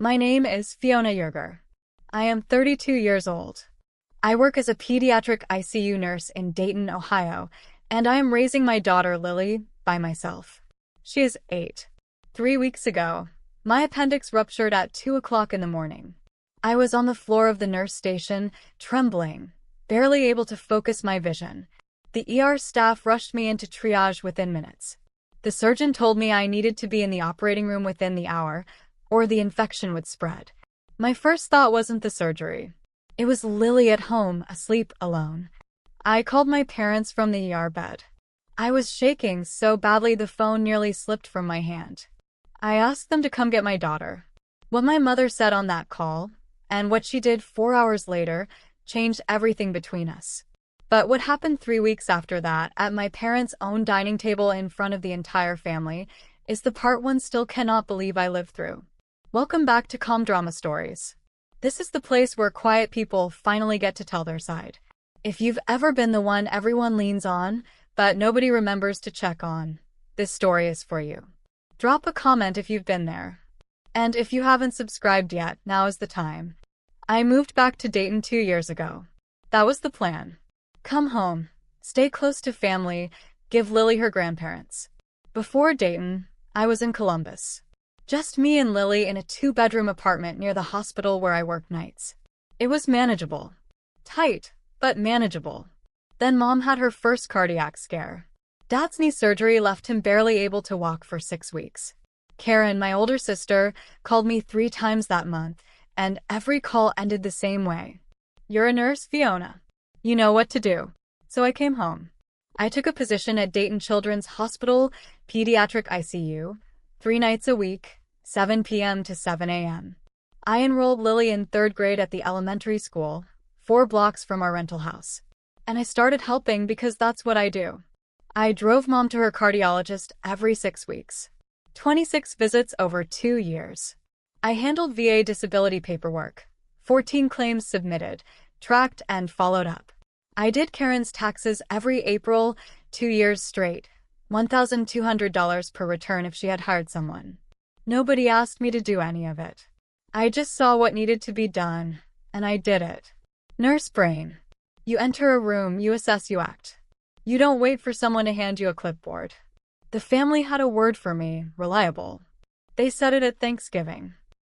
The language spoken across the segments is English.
My name is Fiona Yerger. I am 32 years old. I work as a pediatric ICU nurse in Dayton, Ohio, and I am raising my daughter Lily by myself. She is 8. 3 weeks ago, my appendix ruptured at 2 o'clock in the morning. I was on the floor of the nurse station, trembling, barely able to focus my vision. The ER staff rushed me into triage within minutes. The surgeon told me I needed to be in the operating room within the hour, or the infection would spread. My first thought wasn't the surgery. It was Lily at home, asleep alone. I called my parents from the ER bed. I was shaking so badly the phone nearly slipped from my hand. I asked them to come get my daughter. What my mother said on that call, and what she did 4 hours later, changed everything between us. But what happened 3 weeks after that, at my parents' own dining table in front of the entire family, is the part one still cannot believe I lived through. Welcome back to Calm Drama Stories. This is the place where quiet people finally get to tell their side. If you've ever been the one everyone leans on, but nobody remembers to check on, this story is for you. Drop a comment if you've been there. And if you haven't subscribed yet, now is the time. I moved back to Dayton 2 years ago. That was the plan. Come home, stay close to family, give Lily her grandparents. Before Dayton, I was in Columbus. Just me and Lily in a 2-bedroom apartment near the hospital where I work nights. It was manageable. Tight, but manageable. Then Mom had her first cardiac scare. Dad's knee surgery left him barely able to walk for 6 weeks. Karen, my older sister, called me 3 times that month, and every call ended the same way. "You're a nurse, Fiona. You know what to do." So I came home. I took a position at Dayton Children's Hospital, Pediatric ICU, 3 nights a week, 7 p.m. to 7 a.m. I enrolled Lily in 3rd grade at the elementary school, 4 blocks from our rental house. And I started helping because that's what I do. I drove Mom to her cardiologist every 6 weeks. 26 visits over 2 years. I handled VA disability paperwork, 14 claims submitted, tracked and followed up. I did Karen's taxes every April, 2 years straight, $1,200 per return if she had hired someone. Nobody asked me to do any of it. I just saw what needed to be done, and I did it. Nurse brain. You enter a room, you assess, you act. You don't wait for someone to hand you a clipboard. The family had a word for me, reliable. They said it at Thanksgiving.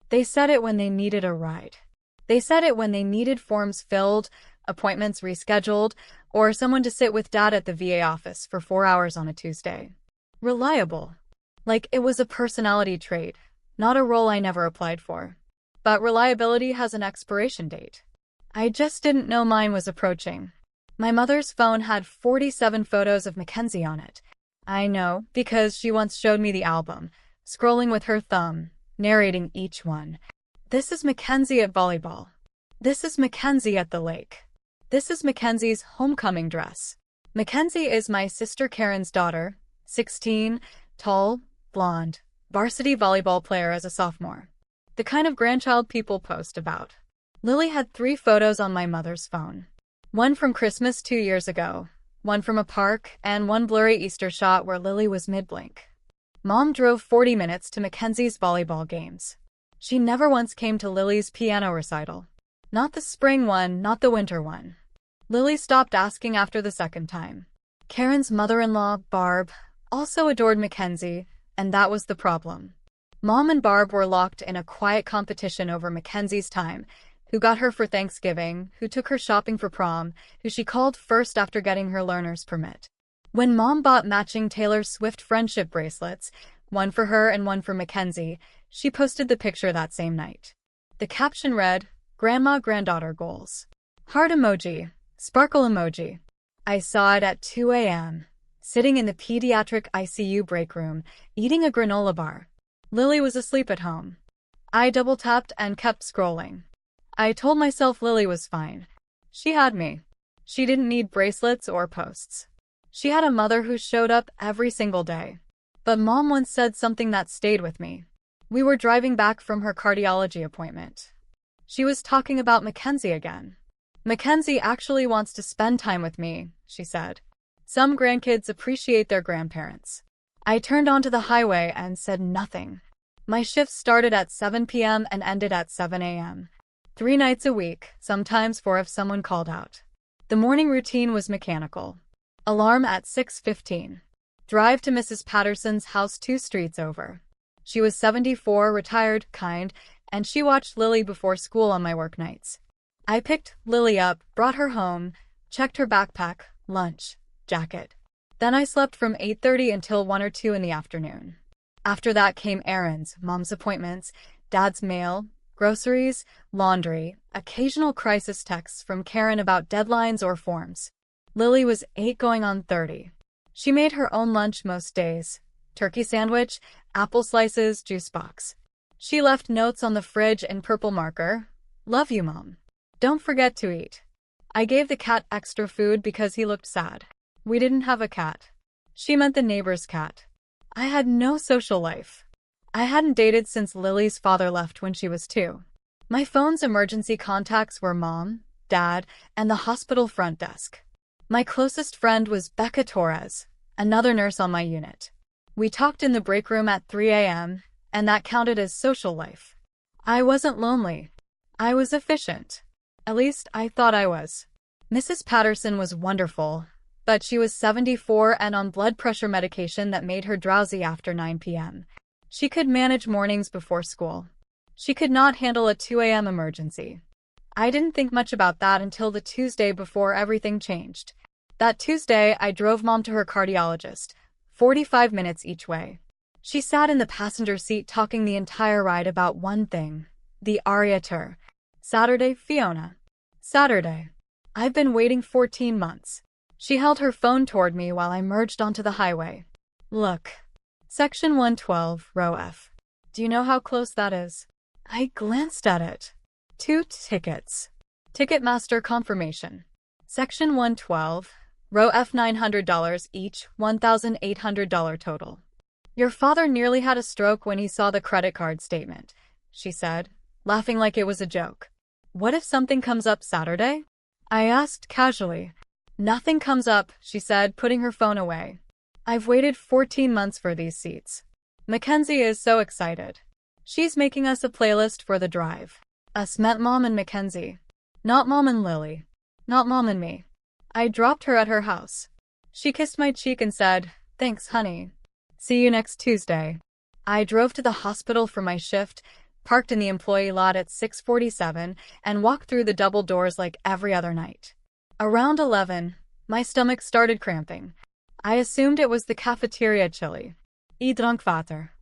They said it when they needed a ride. They said it when they needed forms filled, appointments rescheduled, or someone to sit with Dad at the VA office for 4 hours on a Tuesday. Reliable. Like it was a personality trait, not a role I never applied for. But reliability has an expiration date. I just didn't know mine was approaching. My mother's phone had 47 photos of Mackenzie on it. I know, because she once showed me the album, scrolling with her thumb, narrating each one. This is Mackenzie at volleyball. This is Mackenzie at the lake. This is Mackenzie's homecoming dress. Mackenzie is my sister Karen's daughter, 16, tall, blonde, varsity volleyball player as a sophomore. The kind of grandchild people post about. Lily had 3 photos on my mother's phone. One from Christmas 2 years ago, one from a park, and one blurry Easter shot where Lily was mid-blink. Mom drove 40 minutes to Mackenzie's volleyball games. She never once came to Lily's piano recital. Not the spring one, not the winter one. Lily stopped asking after the 2nd time. Karen's mother-in-law, Barb, also adored Mackenzie, and that was the problem. Mom and Barb were locked in a quiet competition over Mackenzie's time, who got her for Thanksgiving, who took her shopping for prom, who she called first after getting her learner's permit. When Mom bought matching Taylor Swift friendship bracelets, one for her and one for Mackenzie, she posted the picture that same night. The caption read, "Grandma-granddaughter goals." Heart emoji, sparkle emoji. I saw it at 2 a.m., sitting in the pediatric ICU break room, eating a granola bar. Lily was asleep at home. I double-tapped and kept scrolling. I told myself Lily was fine. She had me. She didn't need bracelets or posts. She had a mother who showed up every single day. But Mom once said something that stayed with me. We were driving back from her cardiology appointment. She was talking about Mackenzie again. "Mackenzie actually wants to spend time with me," she said. "Some grandkids appreciate their grandparents." I turned onto the highway and said nothing. My shifts started at 7 p.m. and ended at 7 a.m. 3 nights a week, sometimes 4 if someone called out. The morning routine was mechanical. Alarm at 6:15. Drive to Mrs. Patterson's house 2 streets over. She was 74, retired, kind, and she watched Lily before school on my work nights. I picked Lily up, brought her home, checked her backpack, lunch, jacket. Then I slept from 8:30 until 1 or 2 in the afternoon. After that came errands, mom's appointments, dad's mail, groceries, laundry, occasional crisis texts from Karen about deadlines or forms. Lily was 8 going on 30. She made her own lunch most days. Turkey sandwich, apple slices, juice box. She left notes on the fridge in purple marker. Love you, Mom. Don't forget to eat. I gave the cat extra food because he looked sad. We didn't have a cat. She meant the neighbor's cat. I had no social life. I hadn't dated since Lily's father left when she was 2. My phone's emergency contacts were Mom, Dad, and the hospital front desk. My closest friend was Becca Torres, another nurse on my unit. We talked in the break room at 3 a.m., and that counted as social life. I wasn't lonely. I was efficient. At least, I thought I was. Mrs. Patterson was wonderful, but she was 74 and on blood pressure medication that made her drowsy after 9 p.m. She could manage mornings before school. She could not handle a 2 a.m. emergency. I didn't think much about that until the Tuesday before everything changed. That Tuesday, I drove Mom to her cardiologist, 45 minutes each way. She sat in the passenger seat talking the entire ride about one thing, the Aria tour. Saturday, Fiona. Saturday. I've been waiting 14 months. She held her phone toward me while I merged onto the highway. Look. Section 112, row F. Do you know how close that is? I glanced at it. 2 tickets. Ticketmaster confirmation. Section 112, row F, $900 each, $1,800 total. Your father nearly had a stroke when he saw the credit card statement, she said, laughing like it was a joke. What if something comes up Saturday? I asked casually. Nothing comes up, she said, putting her phone away. I've waited 14 months for these seats. Mackenzie is so excited. She's making us a playlist for the drive. Us meant Mom and Mackenzie. Not Mom and Lily. Not Mom and me. I dropped her at her house. She kissed my cheek and said, "Thanks, honey. See you next Tuesday." I drove to the hospital for my shift, parked in the employee lot at 6:47, and walked through the double doors like every other night. Around 11, my stomach started cramping. I assumed it was the cafeteria chili. I drank water.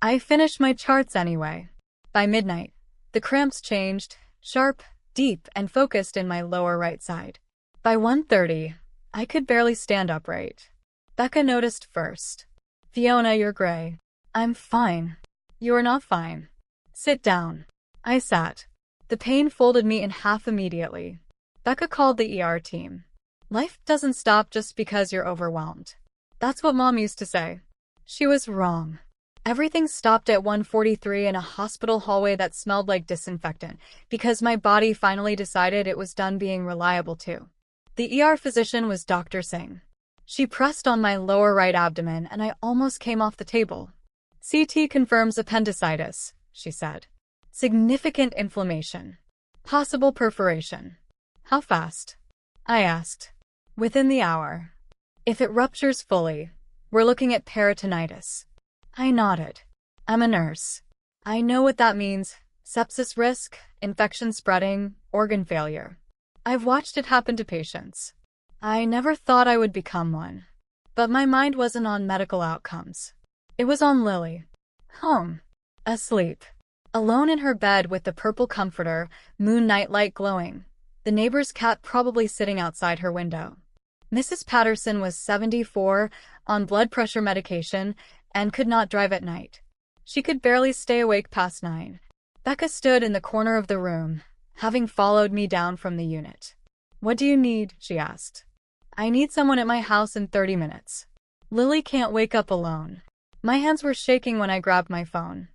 I finished my charts anyway. By midnight, the cramps changed, sharp, deep, and focused in my lower right side. By 1:30, I could barely stand upright. Becca noticed first. "Fiona, you're gray." "I'm fine." "You're not fine. Sit down." I sat. The pain folded me in half immediately. Becca called the ER team. Life doesn't stop just because you're overwhelmed. That's what Mom used to say. She was wrong. Everything stopped at 1:43 in a hospital hallway that smelled like disinfectant, because my body finally decided it was done being reliable too. The ER physician was Dr. Singh. She pressed on my lower right abdomen and I almost came off the table. "CT confirms appendicitis," she said. "Significant inflammation. Possible perforation." "How fast?" I asked. "Within the hour. If it ruptures fully, we're looking at peritonitis." I nodded. I'm a nurse. I know what that means. Sepsis risk, infection spreading, organ failure. I've watched it happen to patients. I never thought I would become one. But my mind wasn't on medical outcomes. It was on Lily. Home. Asleep. Alone in her bed with the purple comforter, moon nightlight glowing. The neighbor's cat probably sitting outside her window. Mrs. Patterson was 74, on blood pressure medication, and could not drive at night. She could barely stay awake past 9. Becca stood in the corner of the room, having followed me down from the unit. "What do you need?" she asked. "I need someone at my house in 30 minutes. Lily can't wake up alone." My hands were shaking when I grabbed my phone.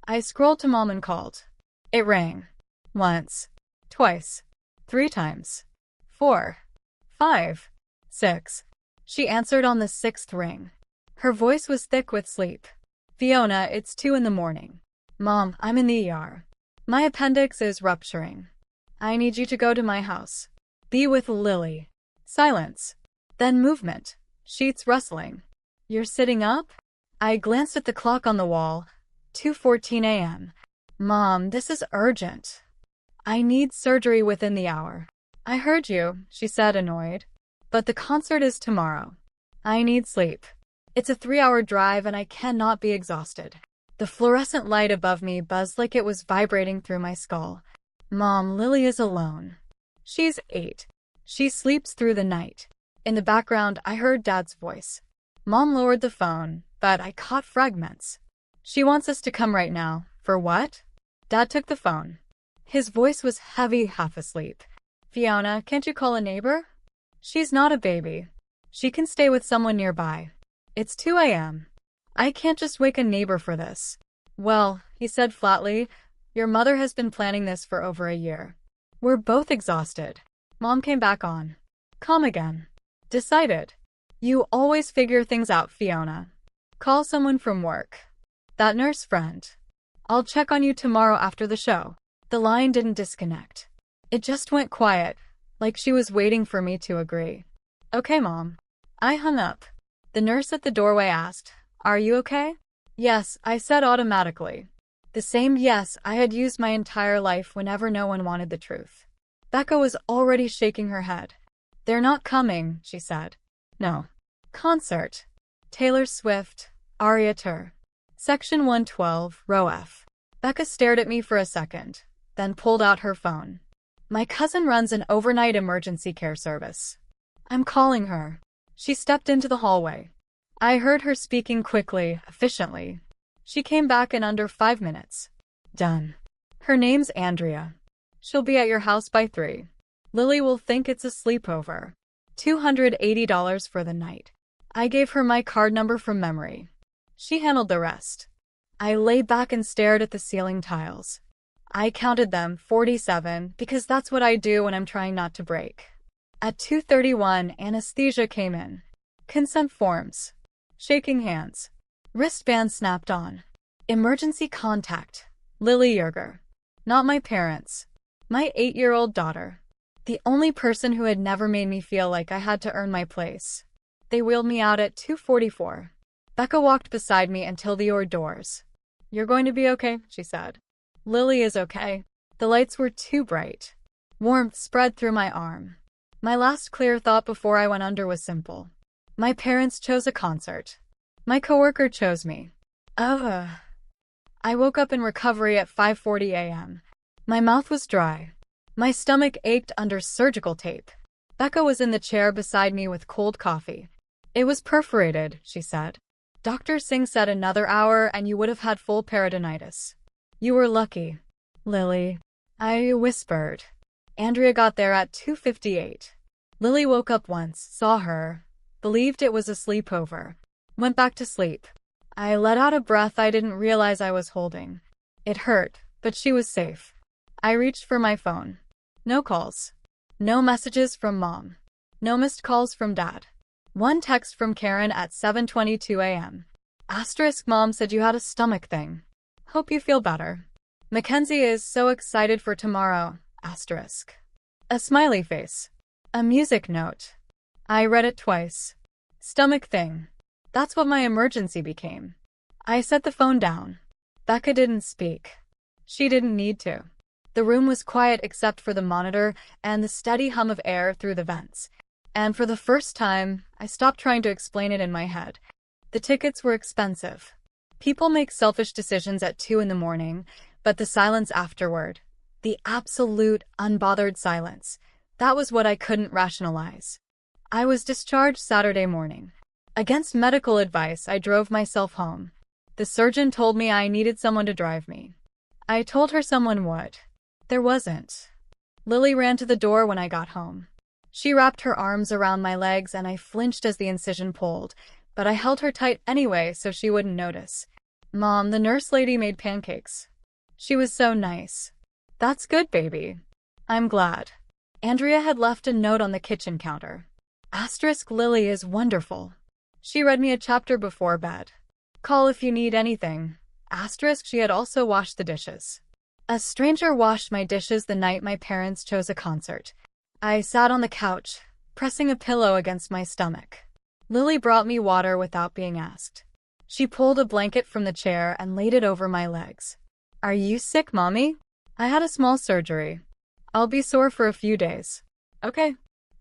I scrolled to Mom and called. It rang. Once. Twice. 3 times. 4. 5. 6. She answered on the 6th ring. Her voice was thick with sleep. "Fiona, it's 2 in the morning. Mom, I'm in the ER. My appendix is rupturing. I need you to go to my house. Be with Lily. Silence. Then movement. Sheets rustling. You're sitting up? I glanced at the clock on the wall. 2:14 a.m. Mom, this is urgent. I need surgery within the hour. I heard you, she said, annoyed. But the concert is tomorrow. I need sleep. It's a 3-hour drive and I cannot be exhausted. The fluorescent light above me buzzed like it was vibrating through my skull. Mom, Lily is alone. She's 8. She sleeps through the night. In the background, I heard Dad's voice. Mom lowered the phone, but I caught fragments. She wants us to come right now. For what? Dad took the phone. His voice was heavy, half asleep. Fiona, can't you call a neighbor? She's not a baby. She can stay with someone nearby. It's 2 a.m. I can't just wake a neighbor for this. Well, he said flatly, your mother has been planning this for over a year. We're both exhausted. Mom came back on. Calm again. Decided. You always figure things out, Fiona. Call someone from work. That nurse friend. I'll check on you tomorrow after the show. The line didn't disconnect. It just went quiet, like she was waiting for me to agree. Okay, Mom. I hung up. The nurse at the doorway asked, Are you okay? Yes, I said automatically. The same yes I had used my entire life whenever no one wanted the truth. Becca was already shaking her head. They're not coming, she said. No. Concert. Taylor Swift, Aria Tur. Section 112, row F. Becca stared at me for a second, then pulled out her phone. My cousin runs an overnight emergency care service. I'm calling her. She stepped into the hallway. I heard her speaking quickly, efficiently. She came back in under 5 minutes. Done. Her name's Andrea. She'll be at your house by 3. Lily will think it's a sleepover. $280 for the night. I gave her my card number from memory. She handled the rest. I lay back and stared at the ceiling tiles. I counted them, 47, because that's what I do when I'm trying not to break. At 2:31, anesthesia came in. Consent forms. Shaking hands. Wristband snapped on. Emergency contact. Lily Yerger. Not my parents. My 8-year-old daughter. The only person who had never made me feel like I had to earn my place. They wheeled me out at 2:44. Becca walked beside me until the hors doors. You're going to be okay, she said. Lily is okay. The lights were too bright. Warmth spread through my arm. My last clear thought before I went under was simple. My parents chose a concert. My coworker chose me. I woke up in recovery at 5:40 a.m. My mouth was dry. My stomach ached under surgical tape. Becca was in the chair beside me with cold coffee. It was perforated, she said. Dr. Singh said another hour and you would have had full peritonitis. You were lucky. Lily. I whispered. Andrea got there at 2:58. Lily woke up once, saw her, believed it was a sleepover, went back to sleep. I let out a breath I didn't realize I was holding. It hurt, but she was safe. I reached for my phone. No calls. No messages from Mom. No missed calls from Dad. One text from Karen at 7:22 a.m. Asterisk, Mom said you had a stomach thing. Hope you feel better. Mackenzie is so excited for tomorrow. Asterisk. A smiley face. A music note. I read it twice. Stomach thing. That's what my emergency became. I set the phone down. Becca didn't speak. She didn't need to. The room was quiet except for the monitor and the steady hum of air through the vents. And for the first time, I stopped trying to explain it in my head. The tickets were expensive. People make selfish decisions at 2 in the morning, but the silence afterward, the absolute, unbothered silence, that was what I couldn't rationalize. I was discharged Saturday morning. Against medical advice, I drove myself home. The surgeon told me I needed someone to drive me. I told her someone would. There wasn't. Lily ran to the door when I got home. She wrapped her arms around my legs and I flinched as the incision pulled, but I held her tight anyway so she wouldn't notice. Mom, the nurse lady made pancakes. She was so nice. That's good, baby. I'm glad. Andrea had left a note on the kitchen counter. Asterisk, Lily is wonderful. She read me a chapter before bed. Call if you need anything. Asterisk, she had also washed the dishes. A stranger washed my dishes the night my parents chose a concert. I sat on the couch, pressing a pillow against my stomach. Lily brought me water without being asked. She pulled a blanket from the chair and laid it over my legs. Are you sick, Mommy? I had a small surgery. I'll be sore for a few days. Okay.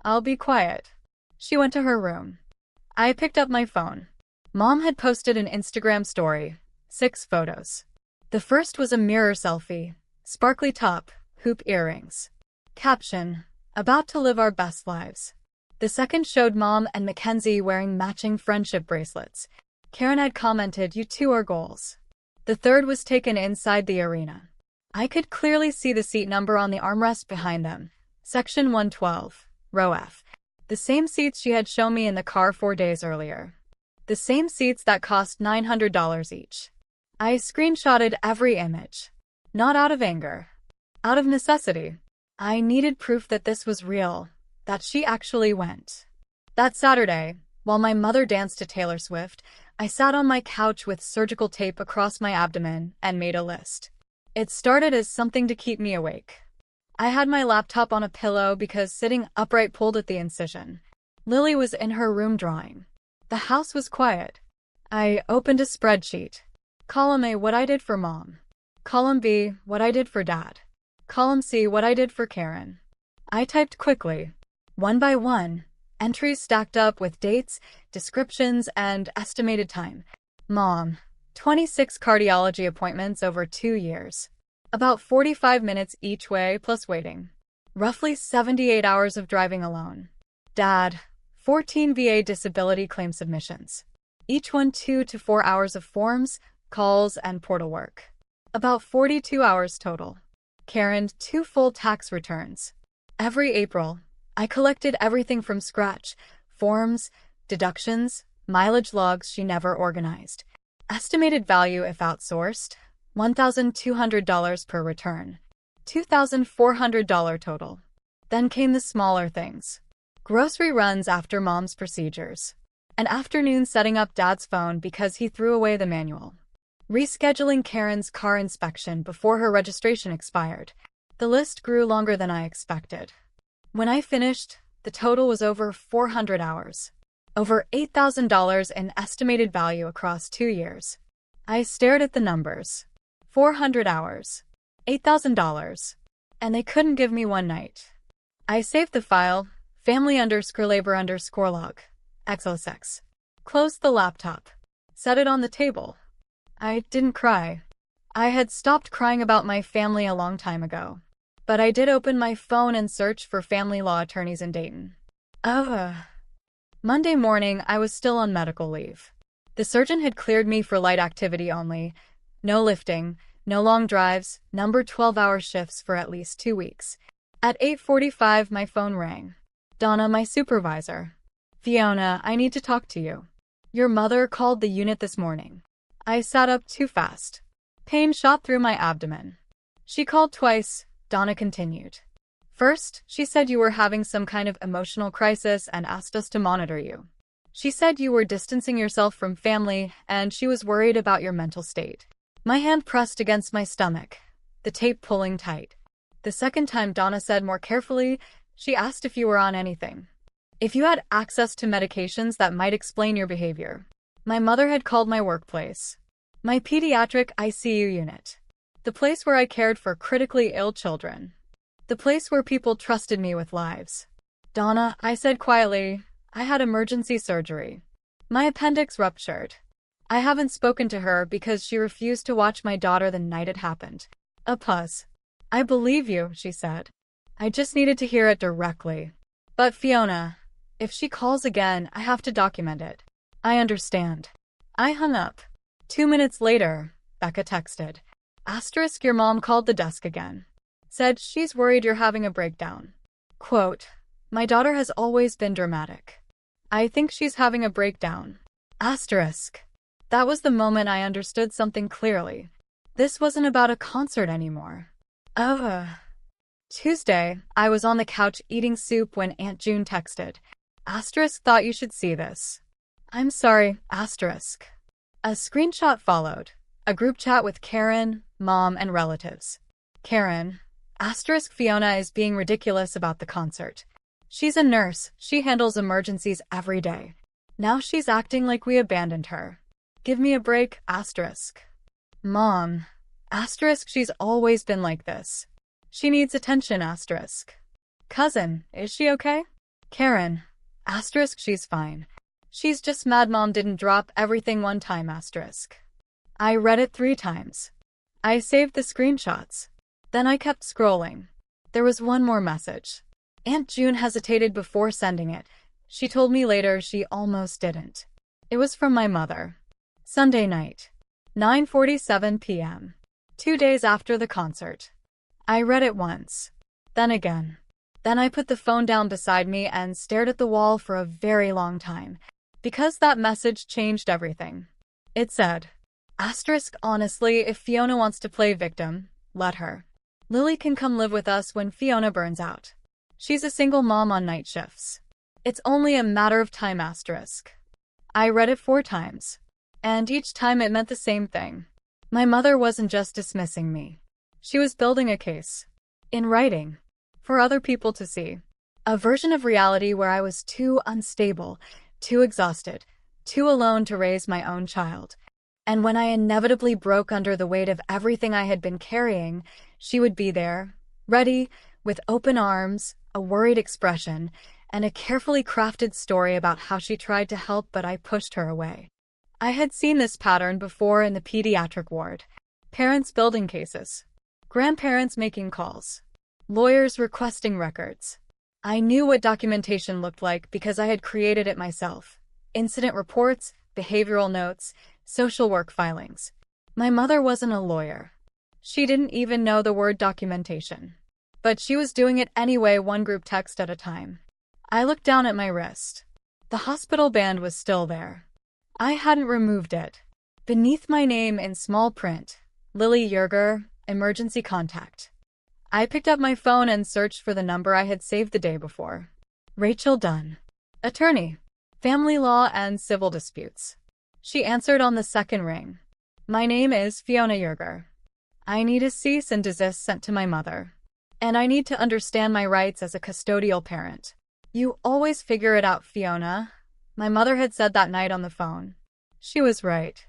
I'll be quiet. She went to her room. I picked up my phone. Mom had posted an Instagram story. 6 photos. The first was a mirror selfie. Sparkly top, hoop earrings. Caption: about to live our best lives. The second showed Mom and Mackenzie wearing matching friendship bracelets. Karen had commented, "You two are goals." The third was taken inside the arena. I could clearly see the seat number on the armrest behind them. Section 112, row F. The same seats she had shown me in the car 4 days earlier. The same seats that cost $900 each. I screenshotted every image. Not out of anger. Out of necessity. I needed proof that this was real, that she actually went. That Saturday, while my mother danced to Taylor Swift, I sat on my couch with surgical tape across my abdomen and made a list. It started as something to keep me awake. I had my laptop on a pillow because sitting upright pulled at the incision. Lily was in her room drawing. The house was quiet. I opened a spreadsheet. Column A, what I did for Mom. Column B, what I did for Dad. Column C, what I did for Karen. I typed quickly. One by one, entries stacked up with dates, descriptions, and estimated time. Mom, 26 cardiology appointments over 2 years. About 45 minutes each way plus waiting. Roughly 78 hours of driving alone. Dad, 14 VA disability claim submissions. Each one 2 to 4 hours of forms, calls, and portal work. About 42 hours total. Karen, 2 full tax returns. Every April, I collected everything from scratch: forms, deductions, mileage logs she never organized. Estimated value if outsourced, $1,200 per return. $2,400 total. Then came the smaller things. Grocery runs after Mom's procedures. An afternoon setting up Dad's phone because he threw away the manual. Rescheduling Karen's car inspection before her registration expired. The list grew longer than I expected. When I finished, the total was over 400 hours. Over $8,000 in estimated value across 2 years. I stared at the numbers. 400 hours. $8,000. And they couldn't give me one night. I saved the file, family_labor_log, XOSX. Closed the laptop. Set it on the table. I didn't cry. I had stopped crying about my family a long time ago. But I did open my phone and search for family law attorneys in Dayton. Monday morning, I was still on medical leave. The surgeon had cleared me for light activity only. No lifting, no long drives, numbered 12-hour shifts for at least 2 weeks. At 8:45, my phone rang. Donna, my supervisor. Fiona, I need to talk to you. Your mother called the unit this morning. I sat up too fast. Pain shot through my abdomen. She called twice, Donna continued. First, she said you were having some kind of emotional crisis and asked us to monitor you. She said you were distancing yourself from family and she was worried about your mental state. My hand pressed against my stomach, the tape pulling tight. The second time, Donna said more carefully, she asked if you were on anything. If you had access to medications that might explain your behavior. My mother had called my workplace. My pediatric ICU unit. The place where I cared for critically ill children. The place where people trusted me with lives. Donna, I said quietly, I had emergency surgery. My appendix ruptured. I haven't spoken to her because she refused to watch my daughter the night it happened. A pause. I believe you, she said. I just needed to hear it directly. But Fiona, if she calls again, I have to document it. I understand. I hung up. 2 minutes later, Becca texted. Asterisk, your mom called the desk again. Said she's worried you're having a breakdown. Quote, my daughter has always been dramatic. I think she's having a breakdown. Asterisk. That was the moment I understood something clearly. This wasn't about a concert anymore. Tuesday, I was on the couch eating soup when Aunt June texted. Asterisk, thought you should see this. I'm sorry, asterisk. A screenshot followed. A group chat with Karen, Mom, and relatives. Karen, asterisk Fiona is being ridiculous about the concert. She's a nurse. She handles emergencies every day. Now she's acting like we abandoned her. Give me a break, asterisk. Mom, asterisk she's always been like this. She needs attention, asterisk. Cousin, is she okay? Karen, asterisk she's fine. She's just mad Mom didn't drop everything one time, asterisk. I read it 3 times. I saved the screenshots. Then I kept scrolling. There was one more message. Aunt June hesitated before sending it. She told me later she almost didn't. It was from my mother. Sunday night. 9:47 p.m. 2 days after the concert. I read it once. Then again. Then I put the phone down beside me and stared at the wall for a very long time. Because that message changed everything. It said, asterisk honestly, if Fiona wants to play victim, let her. Lily can come live with us when Fiona burns out. She's a single mom on night shifts. It's only a matter of time, asterisk. I read it 4 times. And each time it meant the same thing. My mother wasn't just dismissing me. She was building a case. In writing. For other people to see. A version of reality where I was too unstable, too exhausted, too alone to raise my own child. And when I inevitably broke under the weight of everything I had been carrying, she would be there, ready, with open arms, a worried expression, and a carefully crafted story about how she tried to help but I pushed her away. I had seen this pattern before in the pediatric ward. Parents building cases. Grandparents making calls. Lawyers requesting records. I knew what documentation looked like because I had created it myself. Incident reports, behavioral notes, social work filings. My mother wasn't a lawyer. She didn't even know the word documentation. But she was doing it anyway, one group text at a time. I looked down at my wrist. The hospital band was still there. I hadn't removed it. Beneath my name in small print, Lily Yerger, emergency contact. I picked up my phone and searched for the number I had saved the day before. Rachel Dunn. Attorney. Family law and civil disputes. She answered on the second ring. My name is Fiona Yerger. I need a cease and desist sent to my mother. And I need to understand my rights as a custodial parent. You always figure it out, Fiona. My mother had said that night on the phone. She was right.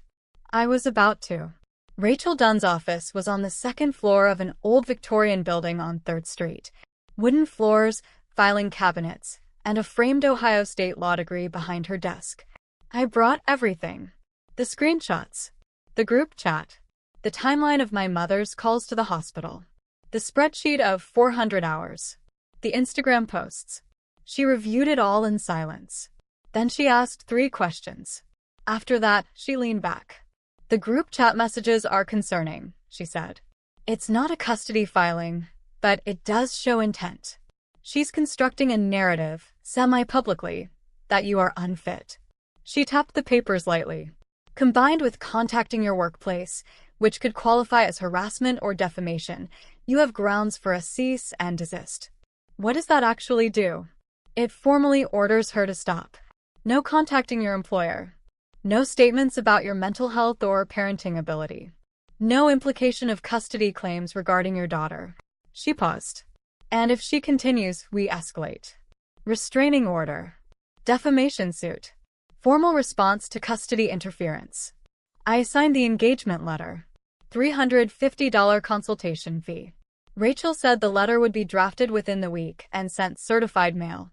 I was about to. Rachel Dunn's office was on the 2nd floor of an old Victorian building on 3rd Street. Wooden floors, filing cabinets, and a framed Ohio State law degree behind her desk. I brought everything. The screenshots. The group chat. The timeline of my mother's calls to the hospital. The spreadsheet of 400 hours. The Instagram posts. She reviewed it all in silence. Then she asked 3 questions. After that, she leaned back. The group chat messages are concerning, she said. It's not a custody filing, but it does show intent. She's constructing a narrative, semi-publicly, that you are unfit. She tapped the papers lightly. Combined with contacting your workplace, which could qualify as harassment or defamation, you have grounds for a cease and desist. What does that actually do? It formally orders her to stop. No contacting your employer. No statements about your mental health or parenting ability. No implication of custody claims regarding your daughter. She paused. And if she continues, we escalate. Restraining order. Defamation suit. Formal response to custody interference. I signed the engagement letter. $350 consultation fee. Rachel said the letter would be drafted within the week and sent certified mail.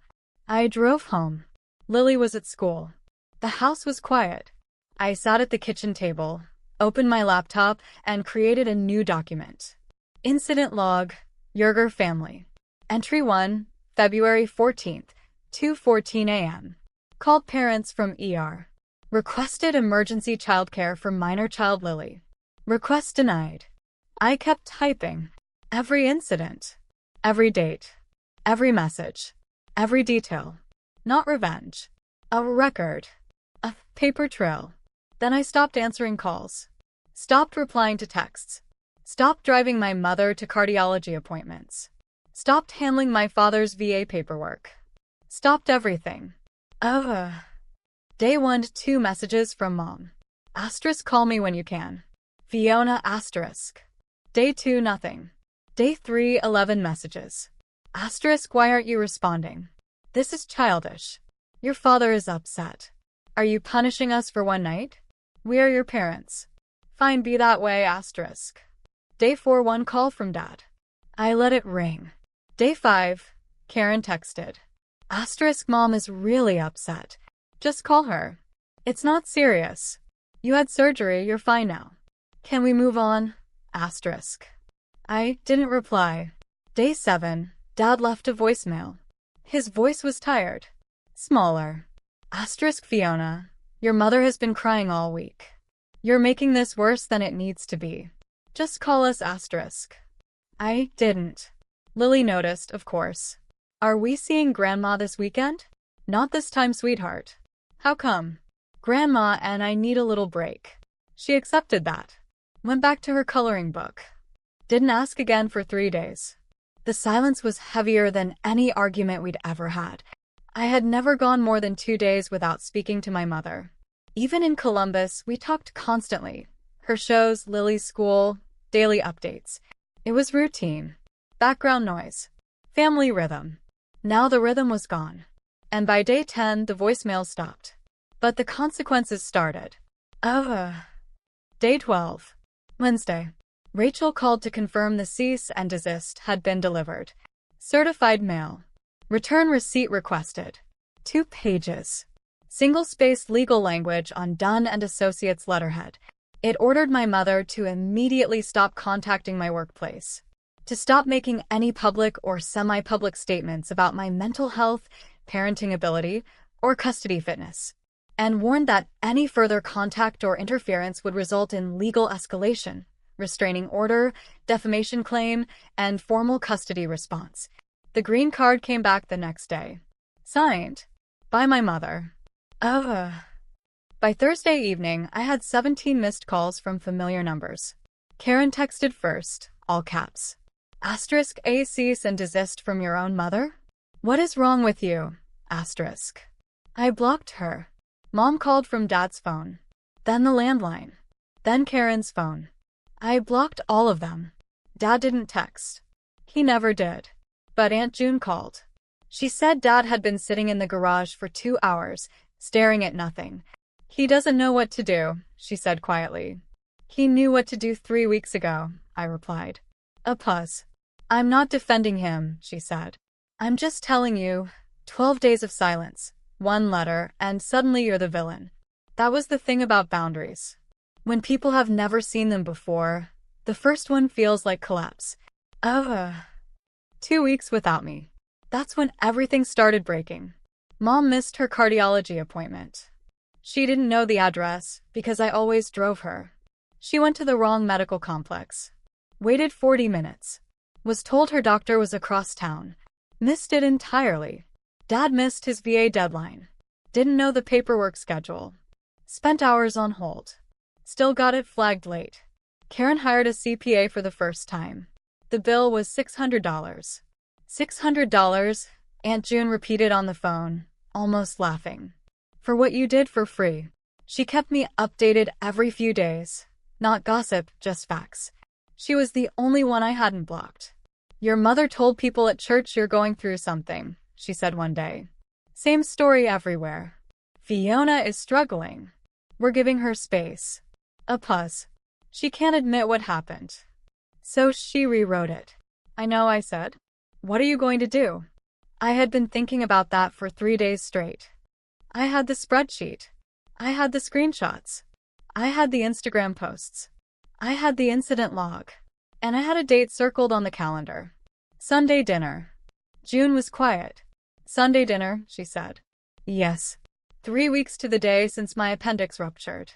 I drove home. Lily was at school. The house was quiet. I sat at the kitchen table, opened my laptop, and created a new document. Incident log, Yerger family. Entry 1, February 14th, 2:14 a.m. Called parents from ER. Requested emergency childcare for minor child Lily. Request denied. I kept typing. Every incident. Every date. Every message. Every detail. Not revenge. A record. A paper trail. Then I stopped answering calls. Stopped replying to texts. Stopped driving my mother to cardiology appointments. Stopped handling my father's VA paperwork. Stopped everything. Day 1 2 messages from Mom. Asterisk call me when you can. Fiona asterisk. Day 2 nothing. Day 3 11 messages. Asterisk why aren't you responding? This is childish. Your father is upset. Are you punishing us for one night? We are your parents. Fine, be that way asterisk. Day 4 one call from Dad. I let it ring. Day 5 Karen texted. Asterisk mom is really upset. Just call her. It's not serious. You had surgery, you're fine now. Can we move on? Asterisk. I didn't reply. Day 7 Dad left a voicemail. His voice was tired. Smaller. Asterisk Fiona, your mother has been crying all week. You're making this worse than it needs to be. Just call us asterisk. I didn't. Lily noticed, of course. Are we seeing Grandma this weekend? Not this time, sweetheart. How come? Grandma and I need a little break. She accepted that. Went back to her coloring book. Didn't ask again for 3 days. The silence was heavier than any argument we'd ever had. I had never gone more than 2 days without speaking to my mother. Even in Columbus, we talked constantly. Her shows, Lily's school, daily updates. It was routine. Background noise. Family rhythm. Now the rhythm was gone. And by day 10, the voicemail stopped. But the consequences started. Day 12. Wednesday. Rachel called to confirm the cease and desist had been delivered. Certified mail. Return receipt requested. 2 pages. Single-spaced legal language on Dunn and Associates letterhead. It ordered my mother to immediately stop contacting my workplace, to stop making any public or semi-public statements about my mental health, parenting ability, or custody fitness, and warned that any further contact or interference would result in legal escalation, restraining order, defamation claim, and formal custody response. The green card came back the next day. Signed. By my mother. By Thursday evening, I had 17 missed calls from familiar numbers. Karen texted first, all caps. Asterisk a cease and desist from your own mother? What is wrong with you? Asterisk. I blocked her. Mom called from Dad's phone. Then the landline. Then Karen's phone. I blocked all of them. Dad didn't text. He never did. But Aunt June called. She said Dad had been sitting in the garage for 2 hours, staring at nothing. He doesn't know what to do, she said quietly. He knew what to do 3 weeks ago, I replied. A pause. I'm not defending him, she said. I'm just telling you, 12 days of silence, 1 letter, and suddenly you're the villain. That was the thing about boundaries. When people have never seen them before, the first one feels like collapse. 2 weeks without me. That's when everything started breaking. Mom missed her cardiology appointment. She didn't know the address because I always drove her. She went to the wrong medical complex. Waited 40 minutes. Was told her doctor was across town. Missed it entirely. Dad missed his VA deadline. Didn't know the paperwork schedule. Spent hours on hold. Still got it flagged late. Karen hired a CPA for the first time. The bill was $600. $600, Aunt June repeated on the phone, almost laughing. For what you did for free. She kept me updated every few days. Not gossip, just facts. She was the only one I hadn't blocked. Your mother told people at church you're going through something, she said one day. Same story everywhere. Fiona is struggling. We're giving her space. A pause. She can't admit what happened. So she rewrote it. I know, I said. What are you going to do? I had been thinking about that for 3 days straight. I had the spreadsheet. I had the screenshots. I had the Instagram posts. I had the incident log. And I had a date circled on the calendar. Sunday dinner. June was quiet. Sunday dinner, she said. Yes. 3 weeks to the day since my appendix ruptured.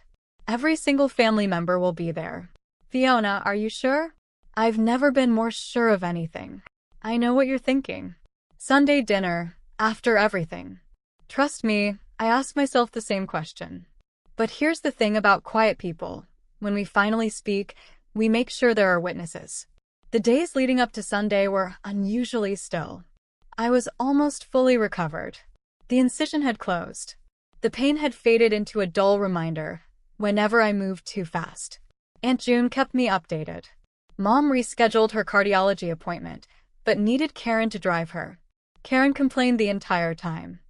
Every single family member will be there. Fiona, are you sure? I've never been more sure of anything. I know what you're thinking. Sunday dinner, after everything. Trust me, I ask myself the same question. But here's the thing about quiet people. When we finally speak, we make sure there are witnesses. The days leading up to Sunday were unusually still. I was almost fully recovered. The incision had closed. The pain had faded into a dull reminder whenever I moved too fast. Aunt June kept me updated. Mom rescheduled her cardiology appointment, but needed Karen to drive her. Karen complained the entire time.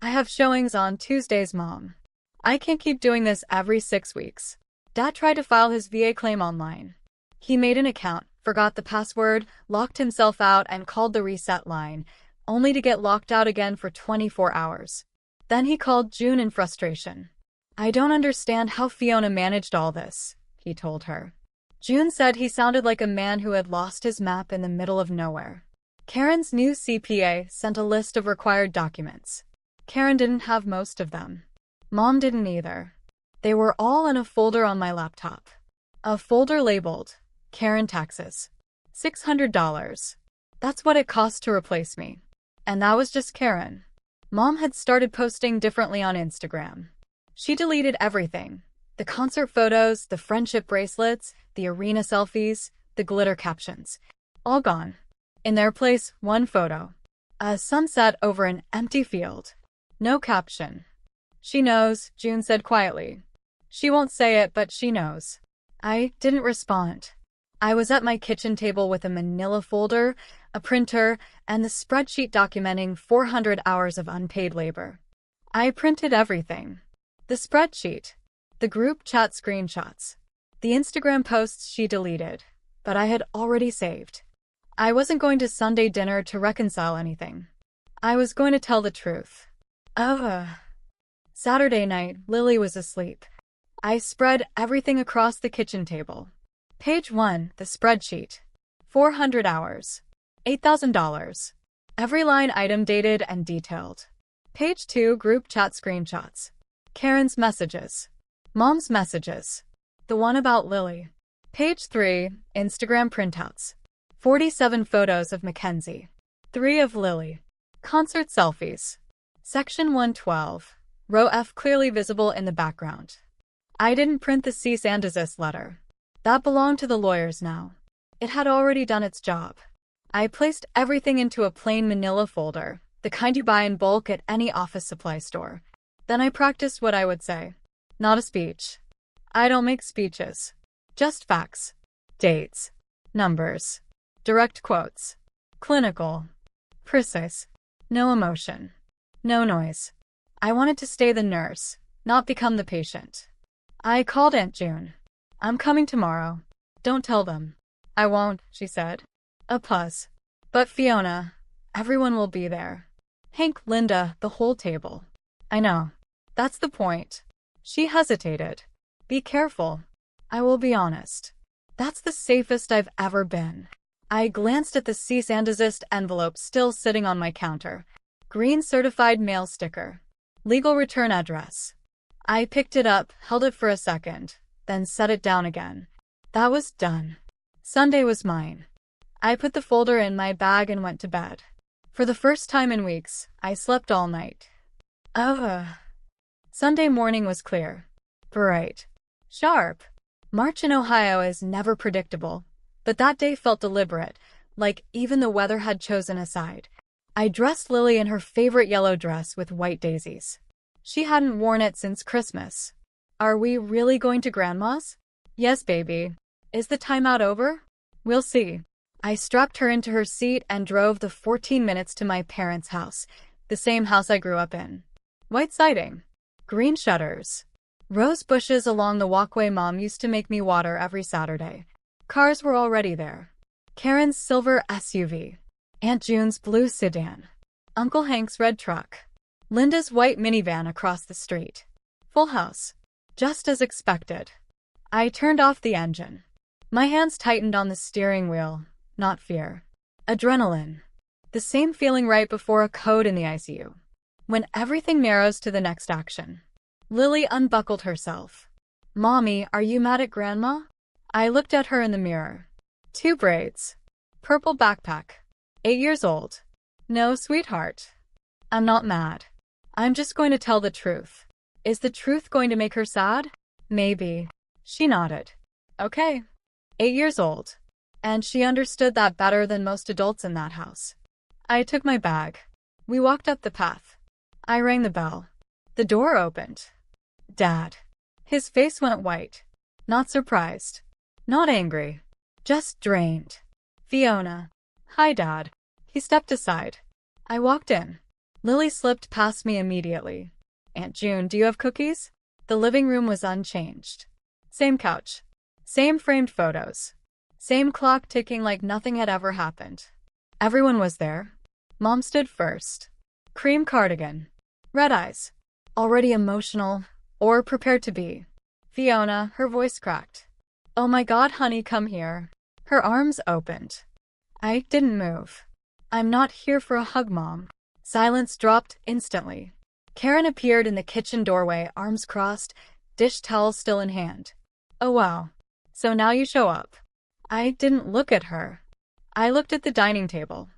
I have showings on Tuesdays, Mom. I can't keep doing this every 6 weeks. Dad tried to file his VA claim online. He made an account, forgot the password, locked himself out, and called the reset line, only to get locked out again for 24 hours. Then he called June in frustration. I don't understand how Fiona managed all this, he told her. June said he sounded like a man who had lost his map in the middle of nowhere. Karen's new CPA sent a list of required documents. Karen didn't have most of them. Mom didn't either. They were all in a folder on my laptop. A folder labeled, Karen taxes. $600. That's what it cost to replace me. And that was just Karen. Mom had started posting differently on Instagram. She deleted everything. The concert photos, the friendship bracelets, the arena selfies, the glitter captions. All gone. In their place, one photo. A sunset over an empty field. No caption. She knows, June said quietly. She won't say it, but she knows. I didn't respond. I was at my kitchen table with a manila folder, a printer, and the spreadsheet documenting 400 hours of unpaid labor. I printed everything. The spreadsheet, the group chat screenshots, the Instagram posts she deleted, but I had already saved. I wasn't going to Sunday dinner to reconcile anything. I was going to tell the truth. Saturday night, Lily was asleep. I spread everything across the kitchen table. Page 1, the spreadsheet. 400 hours. $8,000. Every line item dated and detailed. Page 2, group chat screenshots. Karen's messages. Mom's messages. The one about Lily. Page 3, Instagram printouts. 47 photos of Mackenzie. 3 of Lily. Concert selfies. Section 112. Row F clearly visible in the background. I didn't print the cease and desist letter. That belonged to the lawyers now. It had already done its job. I placed everything into a plain manila folder, the kind you buy in bulk at any office supply store. Then I practiced what I would say. Not a speech. I don't make speeches. Just facts. Dates. Numbers. Direct quotes. Clinical. Precise. No emotion. No noise. I wanted to stay the nurse, not become the patient. I called Aunt June. I'm coming tomorrow. Don't tell them. I won't, she said. A pause. But Fiona, everyone will be there. Hank, Linda, the whole table. I know. That's the point. She hesitated. Be careful. I will be honest. That's the safest I've ever been. I glanced at the cease and desist envelope still sitting on my counter. Green certified mail sticker. Legal return address. I picked it up, held it for a second, then set it down again. That was done. Sunday was mine. I put the folder in my bag and went to bed. For the first time in weeks, I slept all night. Sunday morning was clear. Bright. Sharp. March in Ohio is never predictable, but that day felt deliberate, like even the weather had chosen a side. I dressed Lily in her favorite yellow dress with white daisies. She hadn't worn it since Christmas. Are we really going to Grandma's? Yes, baby. Is the timeout over? We'll see. I strapped her into her seat and drove the 14 minutes to my parents' house, the same house I grew up in. White siding. Green shutters. Rose bushes along the walkway Mom used to make me water every Saturday. Cars were already there. Karen's silver SUV. Aunt June's blue sedan. Uncle Hank's red truck. Linda's white minivan across the street. Full house. Just as expected. I turned off the engine. My hands tightened on the steering wheel. Not fear. Adrenaline. The same feeling right before a code in the ICU. When everything narrows to the next action. Lily unbuckled herself. Mommy, are you mad at Grandma? I looked at her in the mirror. 2 braids. Purple backpack. 8 years old. No, sweetheart. I'm not mad. I'm just going to tell the truth. Is the truth going to make her sad? Maybe. She nodded. Okay. 8 years old. And she understood that better than most adults in that house. I took my bag. We walked up the path. I rang the bell. The door opened. Dad. His face went white. Not surprised. Not angry. Just drained. Fiona. Hi, Dad. He stepped aside. I walked in. Lily slipped past me immediately. Aunt June, do you have cookies? The living room was unchanged. Same couch. Same framed photos. Same clock ticking like nothing had ever happened. Everyone was there. Mom stood first. Cream cardigan. Red eyes. Already emotional, or prepared to be. Fiona, her voice cracked. Oh my God, honey, come here. Her arms opened. I didn't move. I'm not here for a hug, Mom. Silence dropped instantly. Karen appeared in the kitchen doorway, arms crossed, dish towel still in hand. Oh wow. So now you show up. I didn't look at her. I looked at the dining table.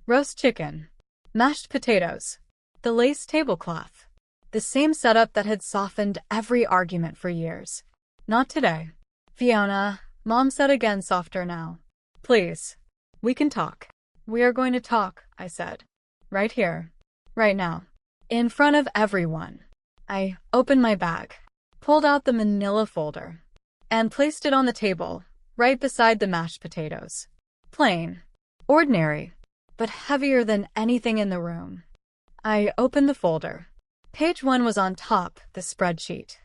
Roast chicken. Mashed potatoes. The lace tablecloth. The same setup that had softened every argument for years. Not today. Fiona, Mom said again, softer now. Please. We can talk. We are going to talk, I said. Right here. Right now. In front of everyone. I opened my bag, pulled out the manila folder, and placed it on the table, right beside the mashed potatoes. Plain. Ordinary. But heavier than anything in the room. I opened the folder. Page 1 was on top, the spreadsheet.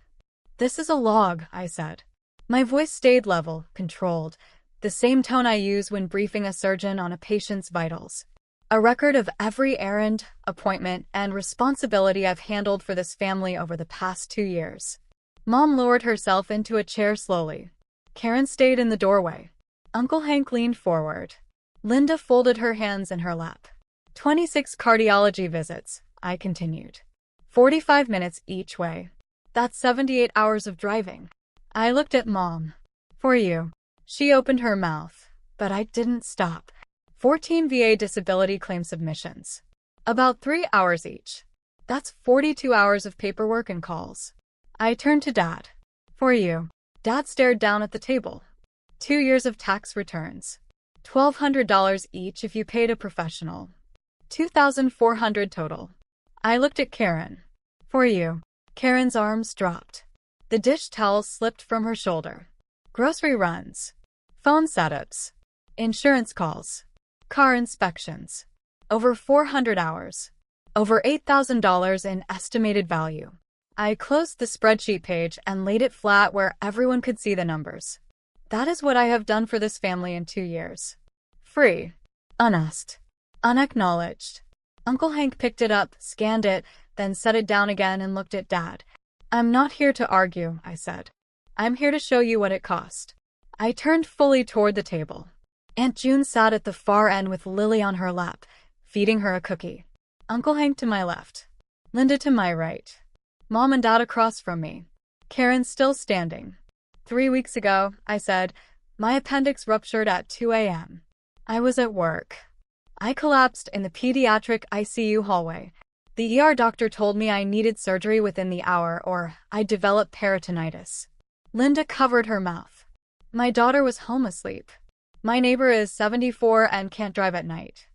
This is a log, I said. My voice stayed level, controlled, the same tone I use when briefing a surgeon on a patient's vitals. A record of every errand, appointment, and responsibility I've handled for this family over the past 2 years. Mom lowered herself into a chair slowly. Karen stayed in the doorway. Uncle Hank leaned forward. Linda folded her hands in her lap. 26 cardiology visits, I continued. 45 minutes each way. That's 78 hours of driving. I looked at Mom. For you. She opened her mouth, but I didn't stop. 14 VA disability claim submissions. About 3 hours each. That's 42 hours of paperwork and calls. I turned to Dad. For you. Dad stared down at the table. 2 years of tax returns. $1,200 each if you paid a professional. $2,400 total. I looked at Karen. For you. Karen's arms dropped. The dish towel slipped from her shoulder. Grocery runs. Phone setups. Insurance calls. Car inspections. Over 400 hours. Over $8,000 in estimated value. I closed the spreadsheet page and laid it flat where everyone could see the numbers. That is what I have done for this family in 2 years. Free. Unasked. Unacknowledged. Uncle Hank picked it up, scanned it, then set it down again and looked at Dad. I'm not here to argue, I said. I'm here to show you what it cost. I turned fully toward the table. Aunt June sat at the far end with Lily on her lap, feeding her a cookie. Uncle Hank to my left. Linda to my right. Mom and Dad across from me. Karen still standing. 3 weeks ago, I said, my appendix ruptured at 2 a.m. I was at work. I collapsed in the pediatric ICU hallway. The ER doctor told me I needed surgery within the hour or I'd develop peritonitis. Linda covered her mouth. My daughter was home asleep. My neighbor is 74 and can't drive at night.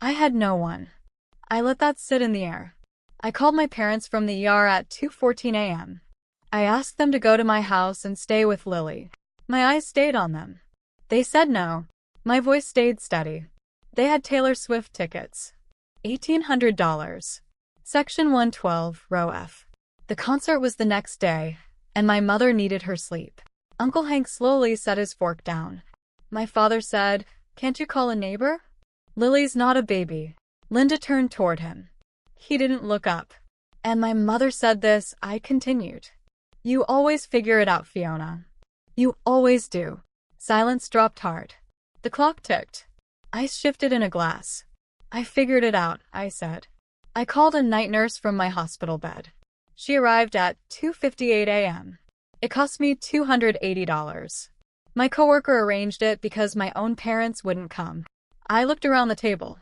I had no one. I let that sit in the air. I called my parents from the ER at 2:14 a.m. I asked them to go to my house and stay with Lily. My eyes stayed on them. They said no. My voice stayed steady. They had Taylor Swift tickets. $1,800. Section 112, row F. The concert was the next day, and my mother needed her sleep. Uncle Hank slowly set his fork down. My father said, can't you call a neighbor? Lily's not a baby. Linda turned toward him. He didn't look up. And my mother said this, I continued. You always figure it out, Fiona. You always do. Silence dropped hard. The clock ticked. Ice shifted in a glass. I figured it out, I said. I called a night nurse from my hospital bed. She arrived at 2:58 a.m. It cost me $280. My coworker arranged it because my own parents wouldn't come. I looked around the table.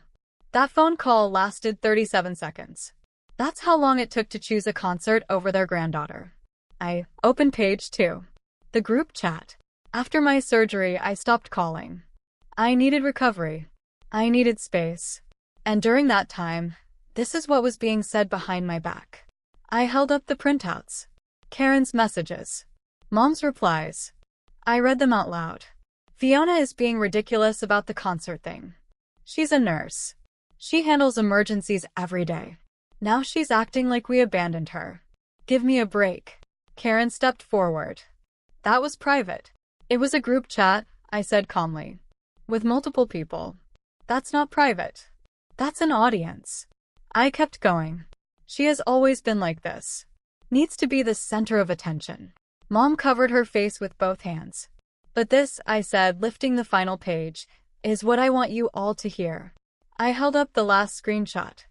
That phone call lasted 37 seconds. That's how long it took to choose a concert over their granddaughter. I opened page 2. The group chat. After my surgery, I stopped calling. I needed recovery. I needed space. And during that time, this is what was being said behind my back. I held up the printouts. Karen's messages. Mom's replies. I read them out loud. Fiona is being ridiculous about the concert thing. She's a nurse. She handles emergencies every day. Now she's acting like we abandoned her. Give me a break. Karen stepped forward. That was private. It was a group chat, I said calmly. With multiple people. That's not private. That's an audience. I kept going. She has always been like this. Needs to be the center of attention. Mom covered her face with both hands. But this, I said, lifting the final page, is what I want you all to hear. I held up the last screenshot.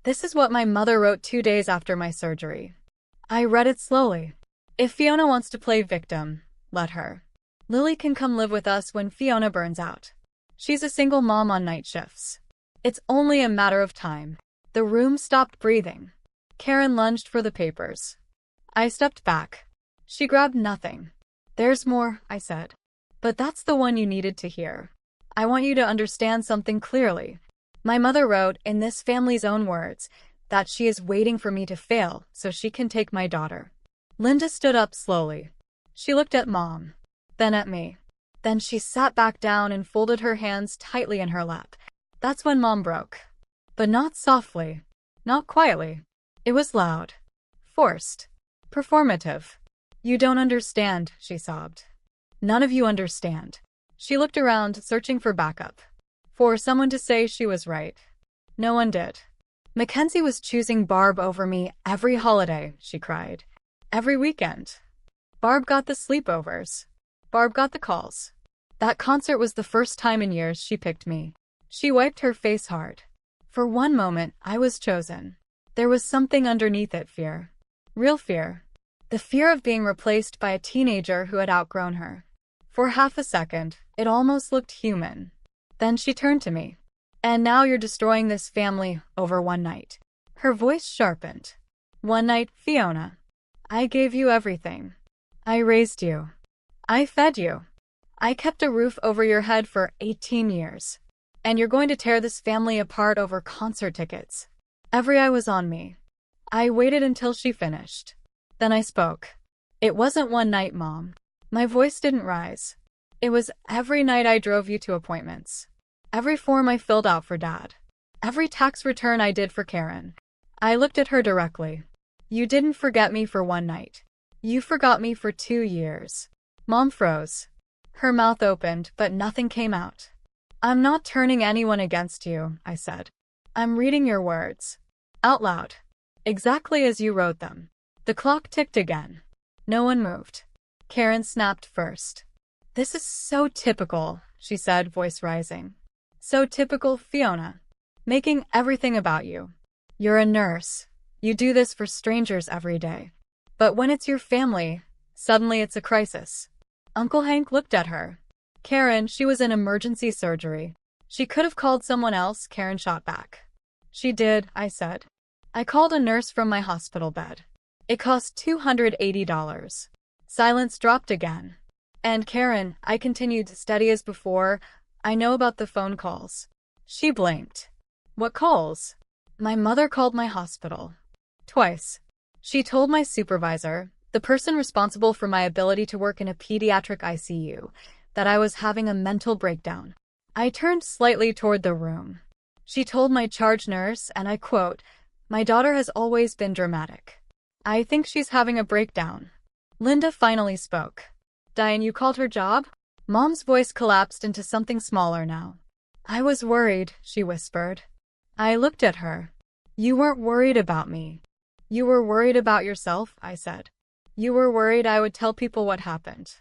This is what my mother wrote 2 days after my surgery. I read it slowly. If Fiona wants to play victim, let her. Lily can come live with us when Fiona burns out. She's a single mom on night shifts. It's only a matter of time. The room stopped breathing. Karen lunged for the papers. I stepped back. She grabbed nothing. There's more, I said. But that's the one you needed to hear. I want you to understand something clearly. My mother wrote, in this family's own words, that she is waiting for me to fail so she can take my daughter. Linda stood up slowly. She looked at Mom, then at me. Then she sat back down and folded her hands tightly in her lap. That's when Mom broke. But not softly, not quietly. It was loud, forced, performative. You don't understand, she sobbed. None of you understand. She looked around, searching for backup. For someone to say she was right. No one did. Mackenzie was choosing Barb over me every holiday, she cried. Every weekend. Barb got the sleepovers. Barb got the calls. That concert was the first time in years she picked me. She wiped her face hard. For one moment, I was chosen. There was something underneath it, fear. Real fear. The fear of being replaced by a teenager who had outgrown her. For half a second, it almost looked human. Then she turned to me. And now you're destroying this family over one night. Her voice sharpened. One night, Fiona. I gave you everything. I raised you. I fed you. I kept a roof over your head for 18 years. And you're going to tear this family apart over concert tickets. Every eye was on me. I waited until she finished. Then I spoke. It wasn't one night, Mom. My voice didn't rise. It was every night I drove you to appointments. Every form I filled out for Dad. Every tax return I did for Karen. I looked at her directly. You didn't forget me for one night. You forgot me for 2 years. Mom froze. Her mouth opened, but nothing came out. I'm not turning anyone against you, I said. I'm reading your words. Out loud. Exactly as you wrote them. The clock ticked again. No one moved. Karen snapped first. This is so typical, she said, voice rising. So typical, Fiona. Making everything about you. You're a nurse. You do this for strangers every day. But when it's your family, suddenly it's a crisis. Uncle Hank looked at her. Karen, she was in emergency surgery. She could have called someone else, Karen shot back. She did, I said. I called a nurse from my hospital bed. It cost $280. Silence dropped again. And Karen, I continued, steady as before, I know about the phone calls. She blinked. What calls? My mother called my hospital. Twice. She told my supervisor, the person responsible for my ability to work in a pediatric ICU, that I was having a mental breakdown. I turned slightly toward the room. She told my charge nurse, and I quote, my daughter has always been dramatic. I think she's having a breakdown. Linda finally spoke. Diane, you called her job? Mom's voice collapsed into something smaller now. I was worried, she whispered. I looked at her. You weren't worried about me. You were worried about yourself, I said. You were worried I would tell people what happened.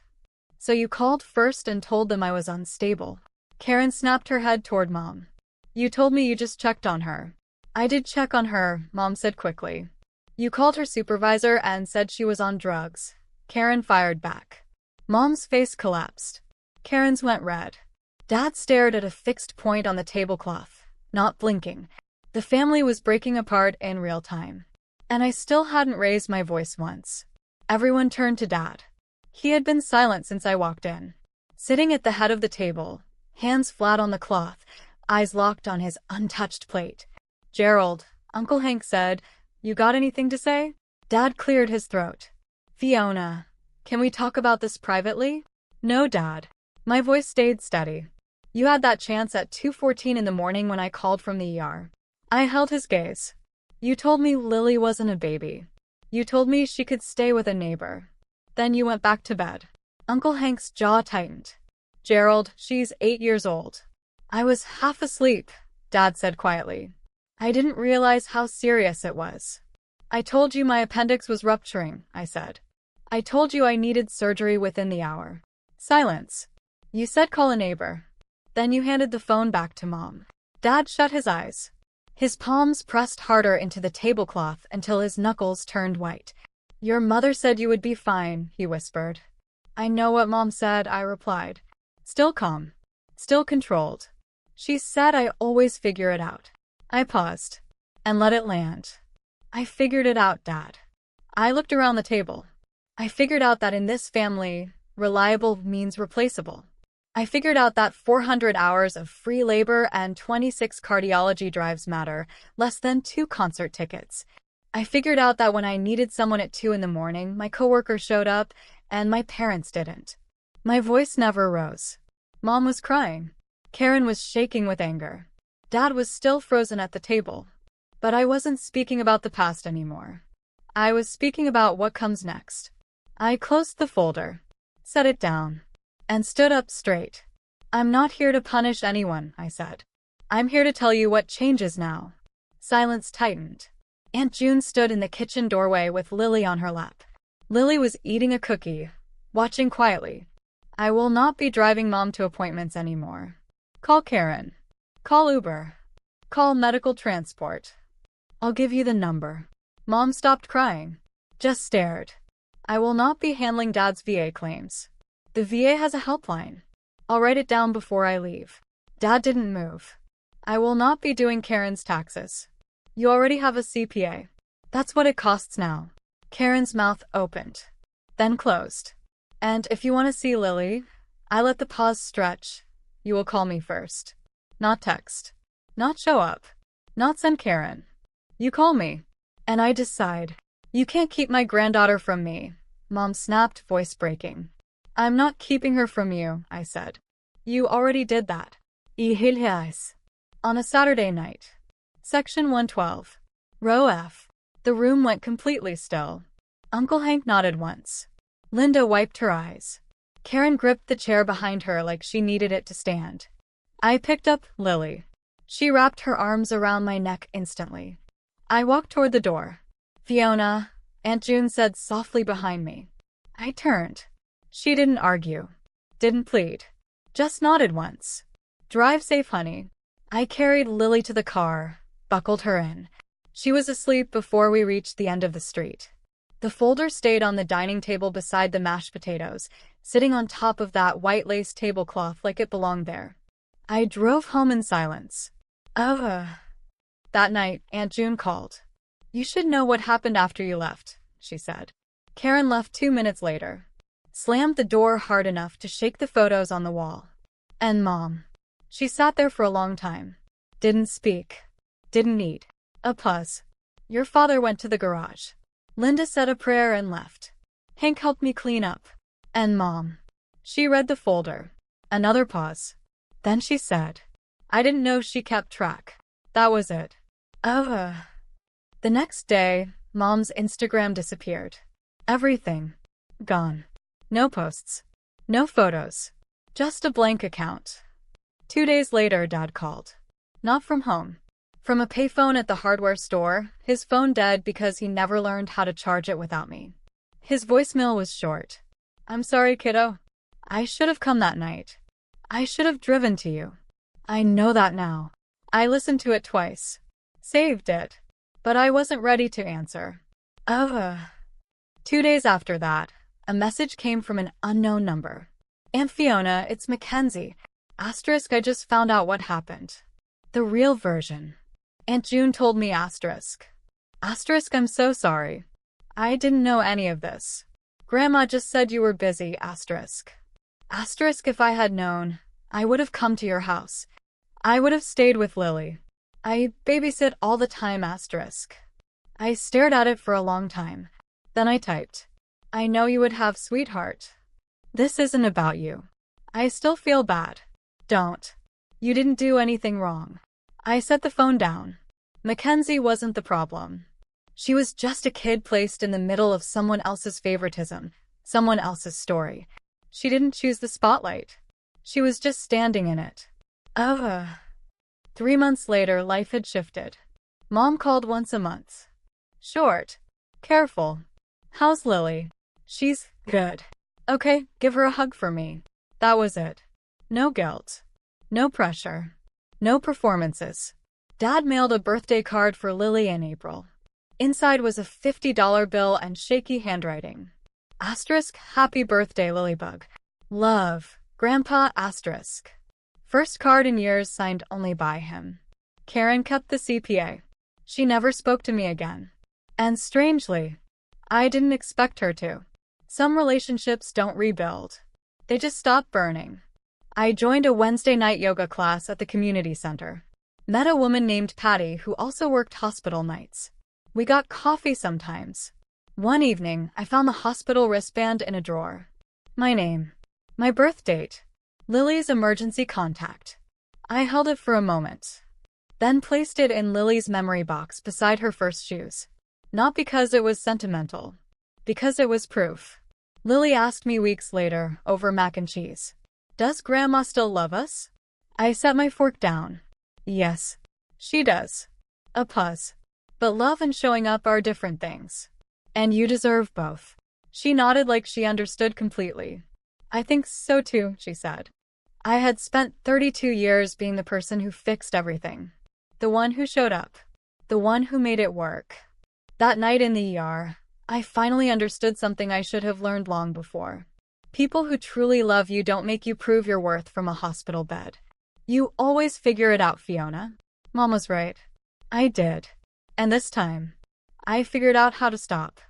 So you called first and told them I was unstable. Karen snapped her head toward Mom. You told me you just checked on her. I did check on her, Mom said quickly. You called her supervisor and said she was on drugs. Karen fired back. Mom's face collapsed. Karen's went red. Dad stared at a fixed point on the tablecloth, not blinking. The family was breaking apart in real time. And I still hadn't raised my voice once. Everyone turned to Dad. He had been silent since I walked in. Sitting at the head of the table, hands flat on the cloth, eyes locked on his untouched plate. Gerald, Uncle Hank said, you got anything to say? Dad cleared his throat. Fiona, can we talk about this privately? No, Dad. My voice stayed steady. You had that chance at 2:14 in the morning when I called from the ER. I held his gaze. You told me Lily wasn't a baby. You told me she could stay with a neighbor. Then you went back to bed. Uncle Hank's jaw tightened. Gerald, she's 8 years old. I was half asleep, Dad said quietly. I didn't realize how serious it was. I told you my appendix was rupturing, I said. I told you I needed surgery within the hour. Silence. You said call a neighbor. Then you handed the phone back to Mom. Dad shut his eyes. His palms pressed harder into the tablecloth until his knuckles turned white. Your mother said you would be fine, he whispered. I know what Mom said, I replied. Still calm. Still controlled. She said I always figure it out. I paused. And let it land. I figured it out, Dad. I looked around the table. I figured out that in this family, reliable means replaceable. I figured out that 400 hours of free labor and 26 cardiology drives matter less than 2 concert tickets. I figured out that when I needed someone at 2 in the morning, my coworker showed up, and my parents didn't. My voice never rose. Mom was crying. Karen was shaking with anger. Dad was still frozen at the table. But I wasn't speaking about the past anymore. I was speaking about what comes next. I closed the folder, set it down, and stood up straight. I'm not here to punish anyone, I said. I'm here to tell you what changes now. Silence tightened. Aunt June stood in the kitchen doorway with Lily on her lap. Lily was eating a cookie, watching quietly. I will not be driving Mom to appointments anymore. Call Karen. Call Uber. Call medical transport. I'll give you the number. Mom stopped crying. Just stared. I will not be handling Dad's VA claims. The VA has a helpline. I'll write it down before I leave. Dad didn't move. I will not be doing Karen's taxes. You already have a CPA. That's what it costs now. Karen's mouth opened, then closed. And if you want to see Lily, I let the pause stretch. You will call me first. Not text. Not show up. Not send Karen. You call me. And I decide. You can't keep my granddaughter from me. Mom snapped, voice breaking. I'm not keeping her from you, I said. You already did that. On a Saturday night. Section 112. Row F. The room went completely still. Uncle Hank nodded once. Linda wiped her eyes. Karen gripped the chair behind her like she needed it to stand. I picked up Lily. She wrapped her arms around my neck instantly. I walked toward the door. Fiona, Aunt June said softly behind me. I turned. She didn't argue. Didn't plead. Just nodded once. Drive safe, honey. I carried Lily to the car, buckled her in. She was asleep before we reached the end of the street. The folder stayed on the dining table beside the mashed potatoes, sitting on top of that white lace tablecloth like it belonged there. I drove home in silence. That night, Aunt June called. You should know what happened after you left, she said. Karen left 2 minutes later. Slammed the door hard enough to shake the photos on the wall. And Mom. She sat there for a long time. Didn't speak. Didn't eat. A pause. Your father went to the garage. Linda said a prayer and left. Hank helped me clean up. And Mom. She read the folder. Another pause. Then she said, I didn't know she kept track. That was it. The next day, Mom's Instagram disappeared. Everything. Gone. No posts. No photos. Just a blank account. 2 days later, Dad called. Not from home. From a payphone at the hardware store, his phone dead because he never learned how to charge it without me. His voicemail was short. I'm sorry, kiddo. I should have come that night. I should have driven to you. I know that now. I listened to it twice. Saved it. But I wasn't ready to answer. 2 days after that, a message came from an unknown number. Aunt Fiona, it's Mackenzie. Asterisk, I just found out what happened. The real version. Aunt June told me asterisk. Asterisk, I'm so sorry. I didn't know any of this. Grandma just said you were busy, asterisk. Asterisk, if I had known, I would have come to your house. I would have stayed with Lily. I babysit all the time, asterisk. I stared at it for a long time. Then I typed. I know you would have, sweetheart. This isn't about you. I still feel bad. Don't. You didn't do anything wrong. I set the phone down. Mackenzie wasn't the problem. She was just a kid placed in the middle of someone else's favoritism, someone else's story. She didn't choose the spotlight. She was just standing in it. 3 months later, life had shifted. Mom called once a month. Short. Careful. How's Lily? She's good. Okay, give her a hug for me. That was it. No guilt. No pressure. No performances. Dad mailed a birthday card for Lily in April. Inside was a $50 bill and shaky handwriting. Asterisk, happy birthday, Lilybug. Love, Grandpa asterisk. First card in years signed only by him. Karen kept the CPA. She never spoke to me again. And strangely, I didn't expect her to. Some relationships don't rebuild. They just stop burning. I joined a Wednesday night yoga class at the community center. Met a woman named Patty who also worked hospital nights. We got coffee sometimes. One evening, I found the hospital wristband in a drawer. My name. My birth date. Lily's emergency contact. I held it for a moment. Then placed it in Lily's memory box beside her first shoes. Not because it was sentimental. Because it was proof. Lily asked me weeks later, over mac and cheese. Does Grandma still love us? I set my fork down. Yes. She does. A pause. But love and showing up are different things. And you deserve both. She nodded like she understood completely. I think so too, she said. I had spent 32 years being the person who fixed everything. The one who showed up. The one who made it work. That night in the ER, I finally understood something I should have learned long before. People who truly love you don't make you prove your worth from a hospital bed. You always figure it out, Fiona. Mom was right. I did. And this time, I figured out how to stop.